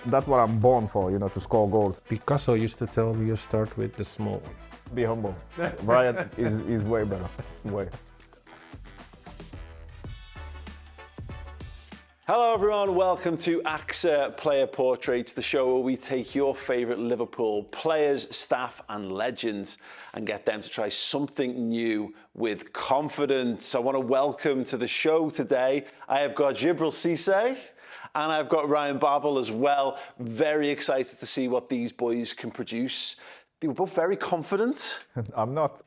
That's what I'm born for, to score goals. Picasso used to tell me you start with the small one. Be humble. Brian is way better. Way. Hello everyone, welcome to AXA Player Portraits, the show where we take your favourite Liverpool players, staff and legends and get them to try something new with confidence. I want to welcome to the show today, I have got Djibril Cisse and I've got Cisse Babel as well. Very excited to see what these boys can produce. They were both very confident. I'm not.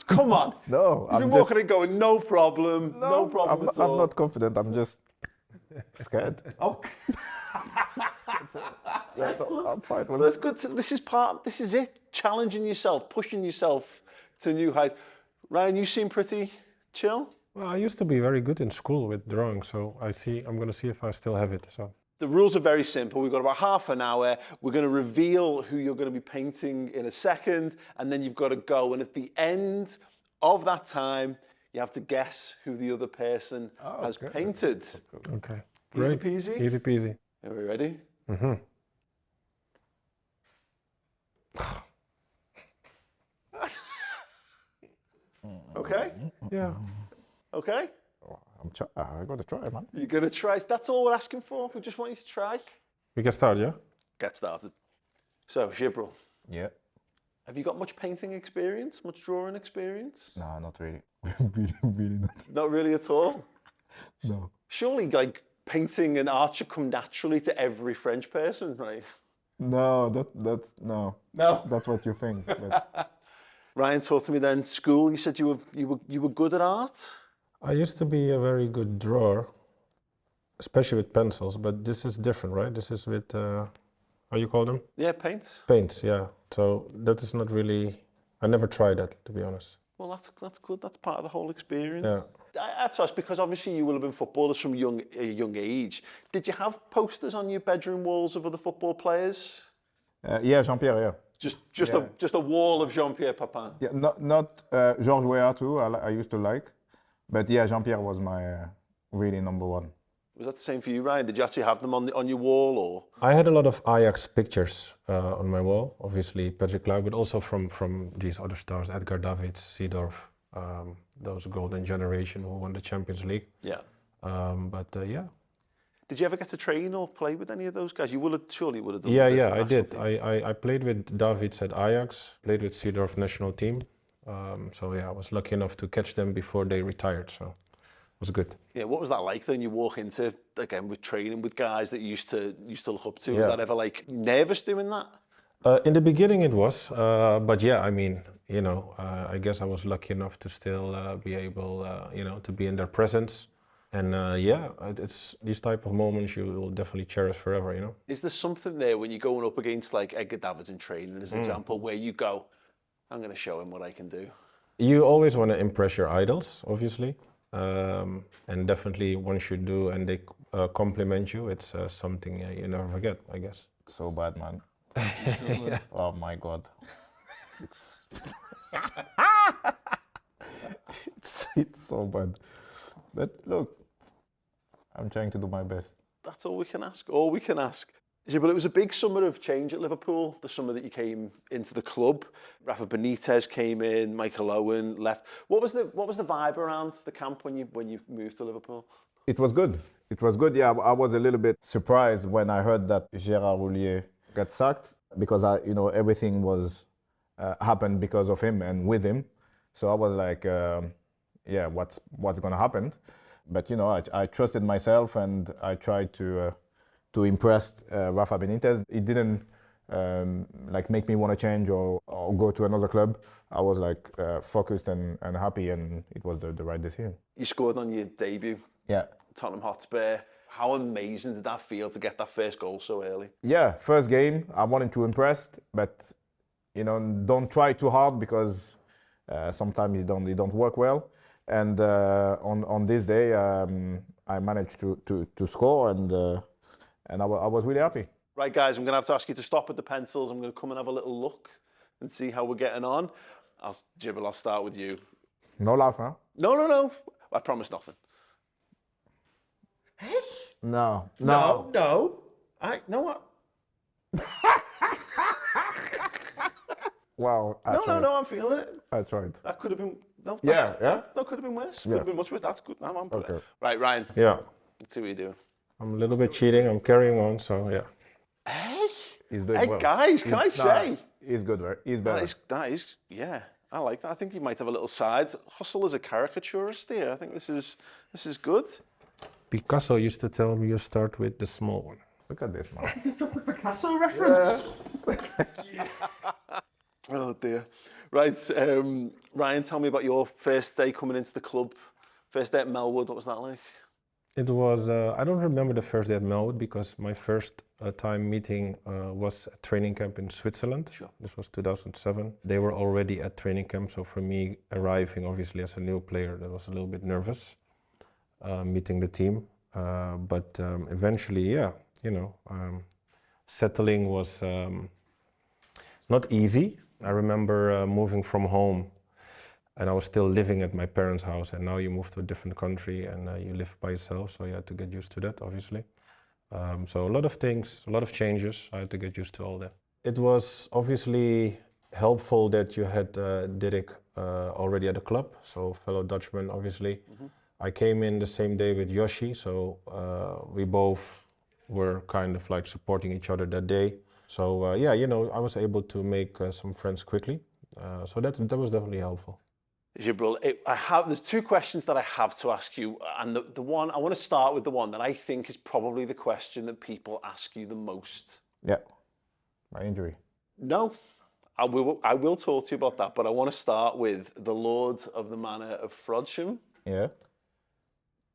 Come on. No, You've been walking and going, no problem, no problem at all. I'm not confident, I'm just scared. Oh. I'm fine. Well, that's good. This is it. Challenging yourself, pushing yourself to new heights. Ryan, you seem pretty chill. Well, I used to be very good in school with drawing, so I'm going to see if I still have it. So the rules are very simple. We've got about half an hour. We're going to reveal who you're going to be painting in a second, and then you've got to go. And at the end of that time, you have to guess who the other person has painted. Okay. Easy Great. peasy? Easy peasy. Are we ready? Mm-hmm. Okay? Yeah. Okay? I'm going to try, man. You're going to try. That's all we're asking for. We just want you to try. We can start, yeah? Get started. So, Djibril, Yeah. have you got much painting experience, much drawing experience? No, not really. really not. Not really at all? No. Surely, painting and art should come naturally to every French person, right? No, that's no. No. That's what you think. But Ryan, talk to me then. School, you said you were good at art? I used to be a very good drawer, especially with pencils, but this is different, right? This is with, how you call them? Yeah, paints. Paints, yeah. So that is not really, I never tried that, to be honest. Well, that's good. That's part of the whole experience. Yeah. I have to ask, because obviously you will have been footballers from a young age. Did you have posters on your bedroom walls of other football players? yeah, Jean-Pierre, yeah. Just a wall of Jean-Pierre Papin. Yeah, not Georges Weah too, I used to like. But yeah, Jean-Pierre was my really number one. Was that the same for you, Ryan? Did you actually have them on your wall, or? I had a lot of Ajax pictures on my wall, obviously Patrick Kluivert, but also from these other stars, Edgar Davids, Seedorf, those golden generation who won the Champions League. Yeah. Yeah. Did you ever get to train or play with any of those guys? Surely would have done. Yeah, I did. I played with Davids at Ajax, played with Seedorf national team. So yeah, I was lucky enough to catch them before they retired. So it was good. Yeah, what was that like then? You walk into, again, with training with guys that you used to look up to. Yeah. Was that ever nervous doing that? In the beginning it was, but yeah, I mean, I guess I was lucky enough to still be able, to be in their presence. And yeah, it's these type of moments you will definitely cherish forever, Is there something there when you're going up against Edgar Davids in training, as an example, where you go, I'm going to show him what I can do? You always want to impress your idols, obviously. And definitely once you do and they compliment you, it's something you never forget, I guess. So bad, man. Yeah. Oh my God. It's it's so bad. But look, I'm trying to do my best. That's all we can ask. All we can ask. Yeah, but it was a big summer of change at Liverpool. The summer that you came into the club, Rafa Benitez came in, Michael Owen left. What was the vibe around the camp when you moved to Liverpool? It was good. It was good. Yeah, I was a little bit surprised when I heard that Gérard Houllier got sacked because everything was happened because of him and with him. So I was like, yeah, what's gonna happen? But I trusted myself and I tried to impress Rafa Benitez. It didn't make me want to change or go to another club. I was focused and happy, and it was the right decision. You scored on your debut. Yeah. Tottenham Hotspur. How amazing did that feel to get that first goal so early? Yeah, first game, I wanted to impress, but don't try too hard because sometimes it don't work well. And on this day, I managed to score, and I was really happy. Right, guys, I'm going to have to ask you to stop with the pencils. I'm going to come and have a little look and see how we're getting on. Djibril, I'll start with you. No laugh, huh? No. I promise nothing. No. No. No, what? Wow. No, I'm feeling it. I tried. That could have been. No, Yeah, yeah. That could have been worse. Could have been much worse. That's good. I'm Okay. Right, Ryan. Yeah, Let's see what you're doing. I'm a little bit cheating. I'm carrying on, so yeah. Hey, He's doing hey, well. guys, can I say He's good, right? He's better. that is, yeah. I like that. I think you might have a little side hustle as a caricaturist here. I think this is good. Picasso used to tell me you start with the small one. Look at this, man. Picasso reference. Oh dear. Right, Ryan, tell me about your first day coming into the club. First day at Melwood. What was that like? It was, I don't remember the first day at Melwood because my first time meeting was a training camp in Switzerland. Sure. This was 2007. They were already at training camp, so for me arriving obviously as a new player, that was a little bit nervous, meeting the team. But eventually, yeah, you know, settling was not easy. I remember moving from home and I was still living at my parents' house, and now you move to a different country and you live by yourself, so you had to get used to that, obviously. So a lot of things, a lot of changes, I had to get used to all that. It was obviously helpful that you had Dirk already at the club, so fellow Dutchman, obviously. Mm-hmm. I came in the same day with Yoshi, so we both were kind of like supporting each other that day. So yeah, you know, I was able to make some friends quickly. So that was definitely helpful. Djibril, there's two questions that I have to ask you, and the one I want to start with the one that I think is probably the question that people ask you the most. Yeah, my injury. No, I will talk to you about that, but I want to start with the Lord of the Manor of Frodsham. Yeah.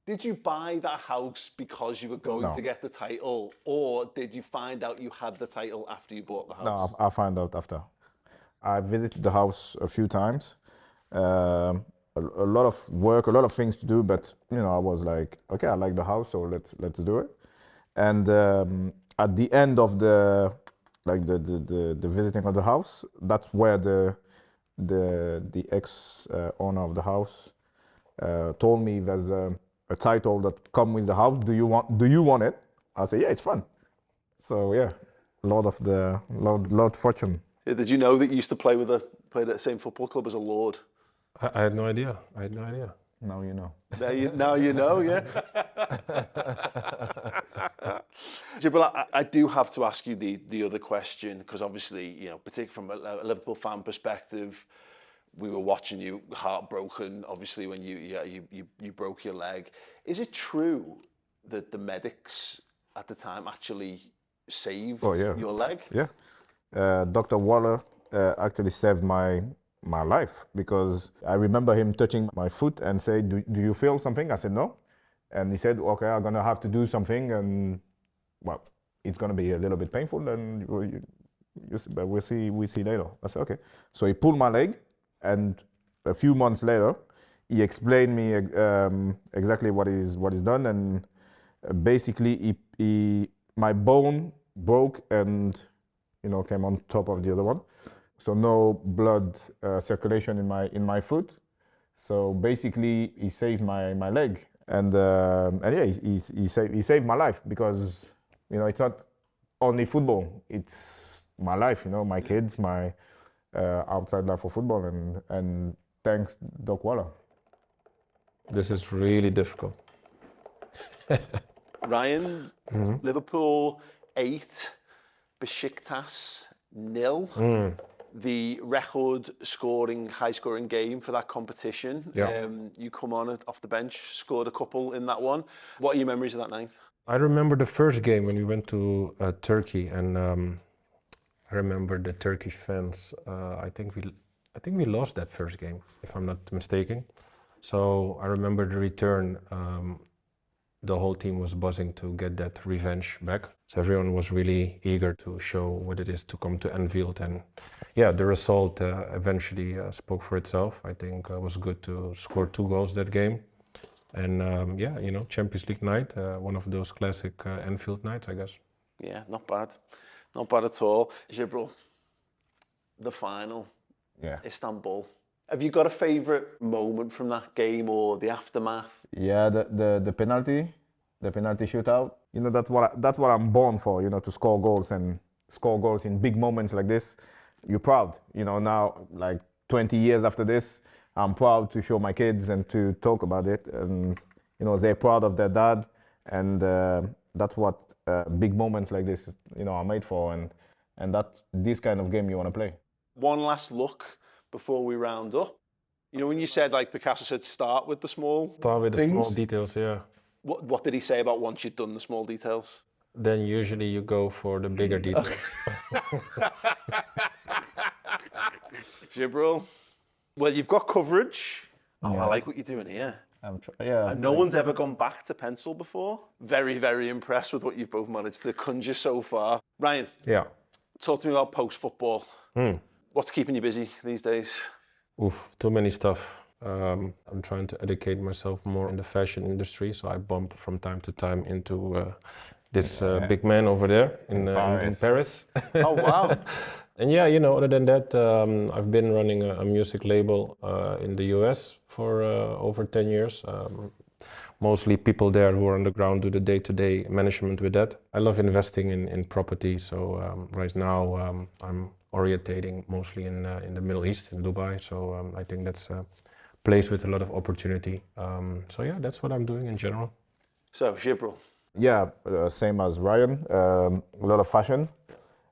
Did you buy that house because you were going to get the title, or did you find out you had the title after you bought the house? No, I found out after. I visited the house a few times. A lot of work, a lot of things to do, but you know, I was like, okay, I like the house, so let's do it. And at the end of the visiting of the house, that's where the ex owner of the house told me there's a title that comes with the house. Do you want it? I said, yeah, it's fun. So yeah, Lord Fortune. Did you know that you used to play at the same football club as a lord? I had no idea. Now you know. Now you know, yeah. Djibril, I do have to ask you the other question, because obviously, you know, particularly from a Liverpool fan perspective, we were watching you heartbroken, obviously, when you broke your leg. Is it true that the medics at the time actually saved your leg? Yeah. Dr. Waller actually saved my life, because I remember him touching my foot and say, do you feel something? I said, no. And he said, okay, I'm going to have to do something, and well, it's going to be a little bit painful, and but we'll see later. I said, okay. So he pulled my leg, and a few months later, he explained me exactly what is done, and basically my bone broke and, you know, came on top of the other one. So no blood circulation in my foot. So basically, he saved my leg, and yeah, he saved my life, because, you know, it's not only football; it's my life. You know, my kids, my outside life for football, and thanks Doc Waller. This is really difficult. Ryan, Liverpool 8, Besiktas 0. The record high scoring game for that competition. Yeah. You come on off the bench, scored a couple in that one. What are your memories of that night? I remember the first game when we went to Turkey, and I remember the Turkish fans. I think we lost that first game, if I'm not mistaken. So I remember the return. The whole team was buzzing to get that revenge back. So everyone was really eager to show what it is to come to Anfield. And yeah, the result eventually spoke for itself. I think it was good to score 2 goals that game. And yeah, you know, Champions League night, one of those classic Anfield nights, I guess. Yeah, not bad. Not bad at all. Djibril, the final, Istanbul. Have you got a favourite moment from that game, or the aftermath? Yeah, the penalty shootout. You know, that's what I'm born for. You know, to score goals, and score goals in big moments like this, you're proud. You know, now like 20 years after this, I'm proud to show my kids and to talk about it. And, you know, they're proud of their dad. And that's what big moments like this, you know, are made for. And that's this kind of game you want to play. One last look before we round up. You know, when you said, like Picasso said, start with the small Start with the things. small details, yeah. What did he say about once you'd done the small details? Then usually you go for the bigger details. Djibril, well, you've got coverage. Oh, Yeah. I like what you're doing here. Yeah. And no one's ever gone back to pencil before. Very, very impressed with what you've both managed to conjure so far. Ryan, Yeah. talk to me about post-football. What's keeping you busy these days? Oof, too many stuff. I'm trying to educate myself more in the fashion industry, so I bump from time to time into this big man over there in Paris. Oh, wow. And yeah, you know, other than that, I've been running a music label in the US for over 10 years. Mostly people there who are on the ground do the day-to-day management with that. I love investing in property, so right now I'm orientating mostly in the Middle East, in Dubai. So I think that's a place with a lot of opportunity. So yeah, that's what I'm doing in general. So, Djibril. Yeah, same as Ryan. A lot of fashion,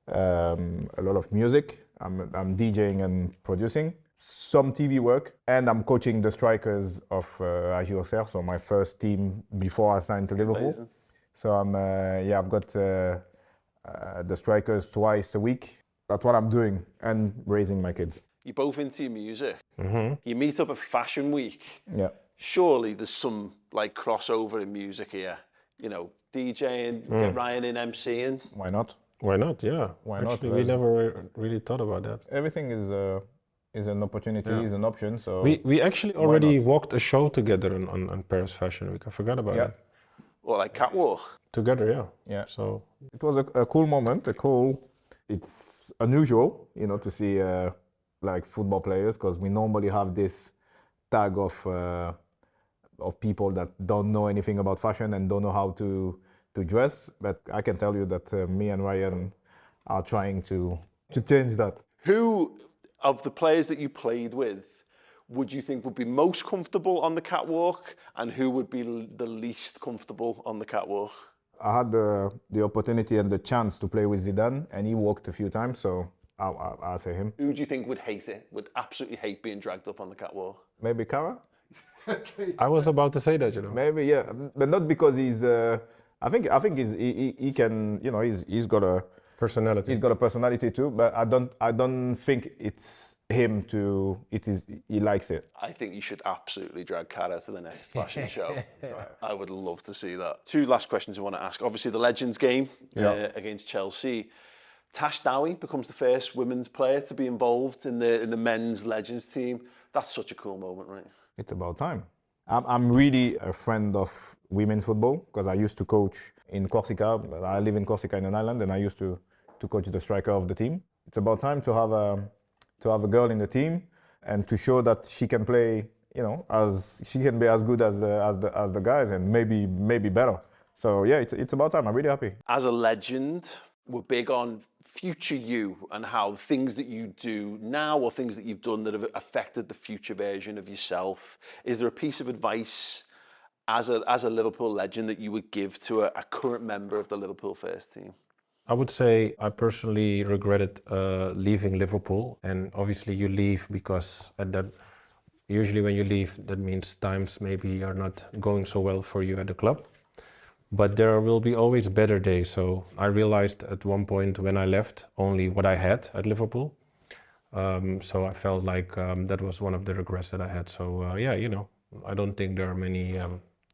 a lot of music. I'm DJing and producing. Some TV work, and I'm coaching the strikers of Agir, so my first team before I signed to Liverpool. Amazing. So I've got the strikers twice a week. That's what I'm doing, and raising my kids. You're both into your music. Mm-hmm. You meet up at Fashion Week. Yeah. Surely there's some like crossover in music here. You know, DJing, get Ryan in MCing. Why not? Why not? Yeah. Why not? Actually, we never really thought about that. Everything is an opportunity, is an option. So We actually already walked a show together on Paris Fashion Week. I forgot about it. Or like catwalk. Together, yeah. Yeah. So it was a cool moment. It's unusual, you know, to see like football players, because we normally have this tag of people that don't know anything about fashion and don't know how to dress. But I can tell you that me and Ryan are trying to change that. Who of the players that you played with would you think would be most comfortable on the catwalk, and who would be the least comfortable on the catwalk? I had the opportunity and the chance to play with Zidane, and he walked a few times, so I'll say him. Who do you think would hate it, would absolutely hate being dragged up on the catwalk? Maybe Kara? I was about to say that, you know. Maybe, yeah, but not because he's. I think he can, you know, he's got a Personality. He's got a personality too, but I don't think it's him to. He likes it. I think you should absolutely drag Cara to the next fashion show. I would love to see that. Two last questions I want to ask. Obviously, the Legends game against Chelsea. Tash Dowie becomes the first women's player to be involved in the men's Legends team. That's such a cool moment, right? It's about time. I'm really a friend of women's football because I used to coach in Corsica. I live in Corsica in an island, and I used to coach the striker of the team. It's about time to have a girl in the team and to show that she can play, you know, as she can be as good as the guys, and maybe better. So yeah, it's about time. I'm really happy. As a legend, we're big on future you and how things that you do now or things that you've done that have affected the future version of yourself. Is there a piece of advice as a Liverpool legend that you would give to a current member of the Liverpool first team? I would say I personally regretted leaving Liverpool, and obviously you leave because usually when you leave, that means times maybe are not going so well for you at the club. But there will be always better days. So I realized at one point when I left only what I had at Liverpool. So I felt like that was one of the regrets that I had. So yeah, you know, I don't think there are many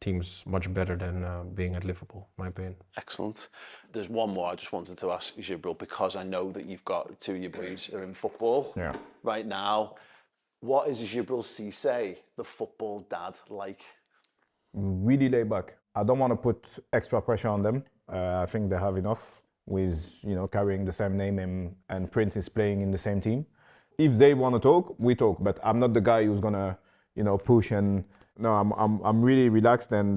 teams much better than being at Liverpool, in my opinion. Excellent. There's one more I just wanted to ask Djibril, because I know that you've got two of your boys are in football right now. What is Djibril Cisse, the football dad, like? Really laid back. I don't want to put extra pressure on them. I think they have enough with, you know, carrying the same name, and Prince is playing in the same team. If they want to talk, we talk. But I'm not the guy who's gonna, you know, push and. No, I'm really relaxed, and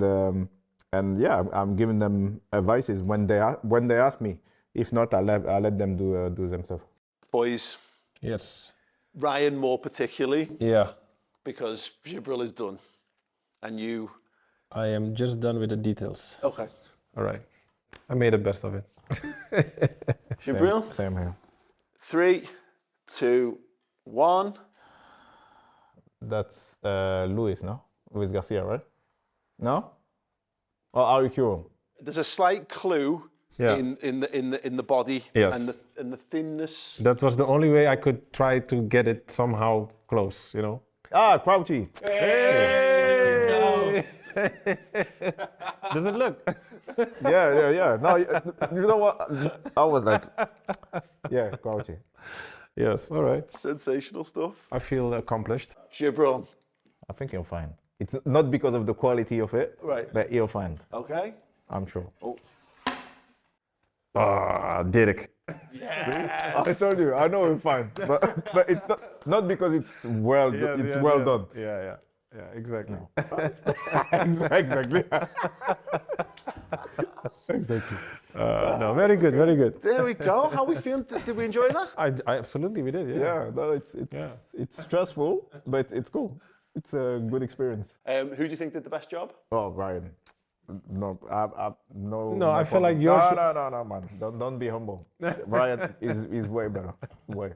yeah, I'm giving them advices when they ask me. If not, I'll let them do themselves. Boys, Yes. Ryan more particularly, Yeah. because Djibril is done. And you... I am just done with the details. Okay. All right. I made the best of it. Djibril? Same here. 3, 2, 1. That's Luis, no? Luis Garcia, right? No? Or Ari Kuro? There's a slight clue Yeah. in the body Yes. and the thinness. That was the only way I could try to get it somehow close, you know? Ah, Crouchy. Does it look? Yeah. No, you know what? I was like, yeah, Crouchy. Yes, all right. Sensational stuff. I feel accomplished. Djibril. I think you'll find. It's not because of the quality of it, Right. but you'll find. Okay. I'm sure. Oh. Ah, Dirk. I told you, I know you'll find, but it's not because it's well done. Yeah, exactly. Exactly. Exactly. No, very good, very good. There we go. How we feeling? Did we enjoy that? I absolutely, we did, yeah. Yeah, no, it's stressful, but it's cool. It's a good experience. Who do you think did the best job? Oh, Ryan. No, no. No, I feel problem. like yours. No, man. Don't be humble. Ryan is way better. Way.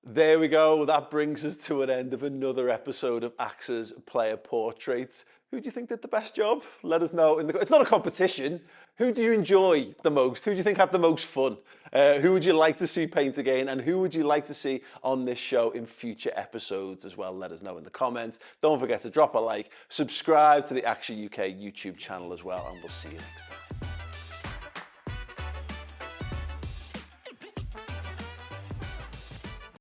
There we go. That brings us to an end of another episode of AXA's Player Portraits. Who do you think did the best job? Let us know. It's not a competition. Who do you enjoy the most? Who do you think had the most fun? Who would you like to see paint again? And who would you like to see on this show in future episodes as well? Let us know in the comments. Don't forget to drop a like, subscribe to the AXA UK YouTube channel as well, and we'll see you next time.